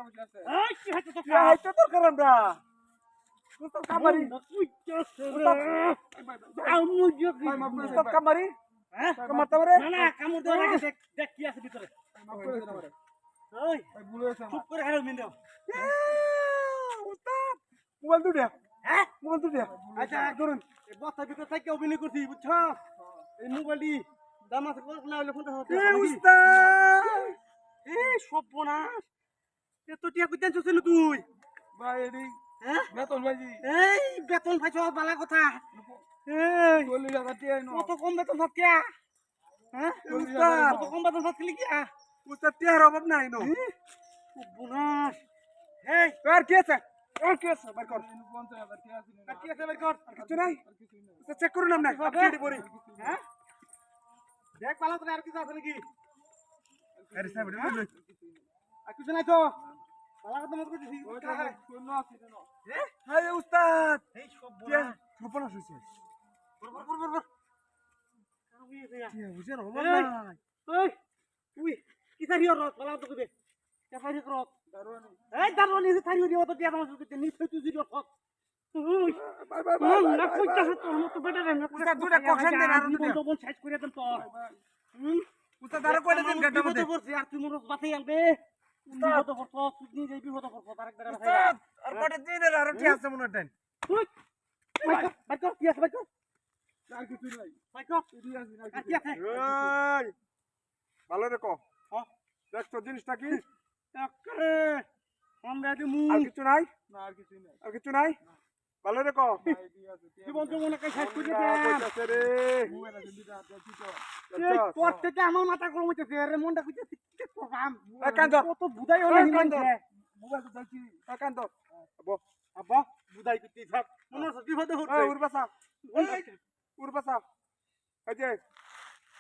এই কি হচ্ছে তো Ya itu tuh keren dah. Ustaz Kamari. Ustaz Kamari. হ্যাঁ Kamar tamare. না না কামড় দেওয়ার আগে দেখ দেখ কি আছে ভিতরে ওই চুপ করে হারো মিন্দাও Ustaz. Mobil tuh dia. হ্যাঁ Mobil tuh dia. আচ্ছা ধরুন এই বস্তার ভিতরে থেকে অভিনয় করছি বুঝছো এই মোবাইলটি দাম আছে কত না হলে 50,000 Ustaz. এই সর্বনাশ এত টিয়া কইতেন ছিল তুই Baik ini. হ্যাঁ Betul baji. এই বেতন পাইছো বালা কথা এই Boleh ya kata ini. কত কম বেতন পাচ্ছিয়া হ্যাঁ Ustaz. কত কম বেতন পাচ্ছিলি কি Ustaz tiar apa na ini? সর্বনাশ এই Ber kese. Ber kese. Ber kor. কি আছে বের কর কিছু নাই? Ustaz check করুন আপনি। আপনি এটি পড়ি। হ্যাঁ দেখ পালা তো আর কিছু আছে নাকি আরে সাহেব এটা লই। আর কিছু নাই তো পালা কথা মত কইছিস হ্যাঁ হাই উস্তাদ। এই কে সর্বনাশ সপনা হইছে? বর কাউই দিয়া কে বুঝে না এই ওই উই কি সারিও রত পালা তো কইবে কে সারি রত দারোয়ানি। এই দারোয়ানি যে সারিও দিও তো দিয়া তোমার কইতে নিছ তুই জিরো রত উই বাই বাই বাই। না কইতাছ তো আমি তো বেটা রে উস্তাদ দুটা কখন দেন আর দুটা? তো বোন সাইজ করে দেন তো উস্তাদ আরো কয়টা দিন গাড্ডা মধ্যে? আর তুই মোর বাতাই আনবে বিপদ করছো তুই নিজে বিপদ করছো আরেক বেটা উস্তাদ আর কয়টা দিন এর আরো ঠিক আছে মনে হয়। বাইকো কি আছে বাইকো আর কিছু নাই। বাইকো এডি আছে না আর কি আছে এই ভালো রে কো। হ্যাঁ দেখছো জিনিসটা কি? টাকরে আমরা দিমু আর কিছু নাই? না আর কিছু নাই। আর কিছু নাই? ভালো রে কো। জীবন তো মনে কাই সাইজ করে দেন কইতাছে রে। এই তোর থেকে আমার মাথা গরম হইতেছে রে মনটা কইতেছে কি প্রোগ্রাম এ কান্দো। কত বুদাই হলো এই কান্দো। হিমানছে মোবাইল তো দেখছি। একান্ত। আবো। আব্বা বুদাই কইতে সব মনে হচ্ছে বিপদে হচ্ছে এই উরবাসা। এই উরবাসা। এই যে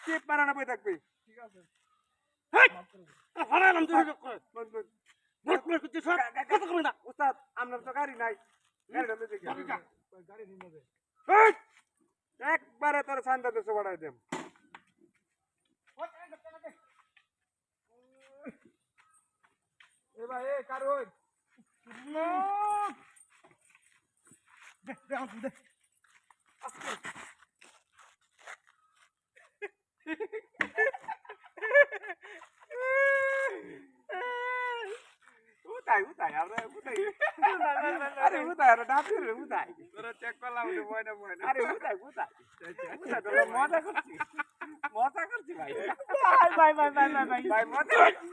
টিপ মারানা বই থাকবে। ঠিক আছে। হেই হারালাম তুই করে বল বল। ভোট করে কইতে সব কত করে না উস্তাদ আপনার তো গাড়ি নাই। গাড়ি নামে দেখি। গাড়ি নিয়ে যাবে। এই একবারে তোর সান্ডা দেশে বাড়াই দেম। এ ভাই এ কার ওই? দে দে দে উতাই উতাই আমরা উতাই। আরে উতাই আর ডাবি রে উতাই। তোরা চেক করলাম রে বয় না। আরে উতাই উতাই। উতাই তোরা মজা করছিস। মজা করছিস ভাই। বাই ভাই মজা করছিস।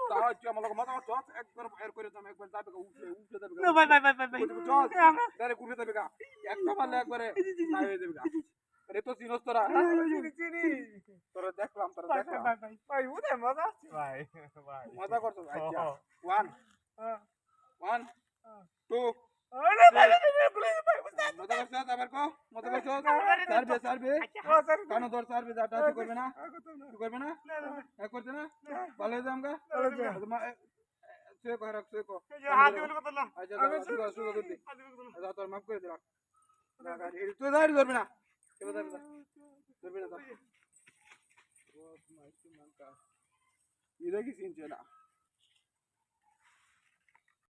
তাও তুই আমার মজা করছিস। একবার ফায়ার করে দাম একবার যাবে উঠে যাবে। না বাই চল ডাইরেক্ট ঘুরে যাবে গা। একটা মারলে একবারে নাই হয়ে যাবে গা। আরে তো চিনস তোরা। চিনি। তোরা দেখলাম তোরা দেখলাম। ভাই উদে মজা আসছে ভাই। মজা করছো আচ্ছা 1 1 2 আরে ভাই মজা করছো আবার কো মজা করছো সার্ভে কানো ধর সার্ভে যাটা তুই করবে না তুই করবে না করতে না ভালো হয়ে যামগা সে কো রাখ সে কো হাত দিবেন কত না আচ্ছা সুগা দিদি আচ্ছা তোর মাফ করে দিলাম না গাড়ি তুই দাঁড়ি ধরবে না কেন ধরবে না ধরবে না বহুত মাইক মানকা ইরে কি সিন চলা